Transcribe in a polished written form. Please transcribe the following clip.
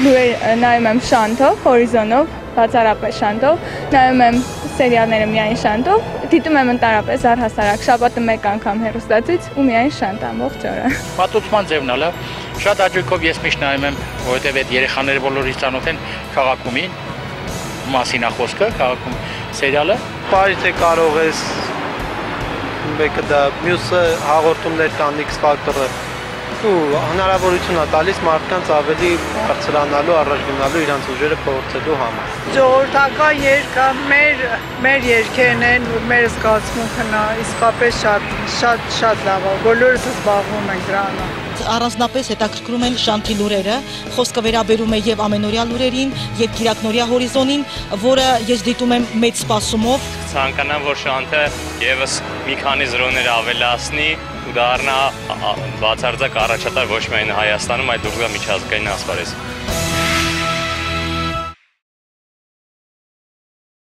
նայում եմ շանթով, հորիզոնով, բացառապես շանթով, նայում եմ սերիալները միայն շանթով, դիտում եմ ընդհանրապես առհասարակ շաբաթը մեկ անգամ հեռուստացույց ու միայն շանթ ամբողջ օրը։ Պատուցման ձևն է լավ։ Շատ հաճույքով ես միշտ նայում եմ, որովհետև այդ երեխաները բոլորից ծանոթ են քաղաքումին, մասին է խոսքը, քաղաքում սերիալը։ Բարի թե կարող ես մեկը դա մյուսը հաղորդումներ կան X ֆակտորը ու հնարավորություն է տալիս մարդկանց ավելի բարձրանալու, առաջ գնալու իրանց ուժերը փորձելու համար։ Ժողովրդական երգը մեր երգերն են, մեր զգացմունքն է, իսկապես շատ լավ է, բոլորս զբաղվում ենք դրանով։ Առանձնապես հետաքրքրում են շանթի լուրերը, խոսքը վերաբերում է եւ ամենօրյա լուրերին, եւ գիրակնօրյա հորիզոնին, որը ես դիտում եմ մեծ սպասումով։ Ցանկանամ, որ շանթը եւս մի քանի զրոներ ավելացնի ու դառնա բացարձակ առաջատար ոչ միայն Հայաստանում, այլ դուրս գա միջազգային ասպարեզ։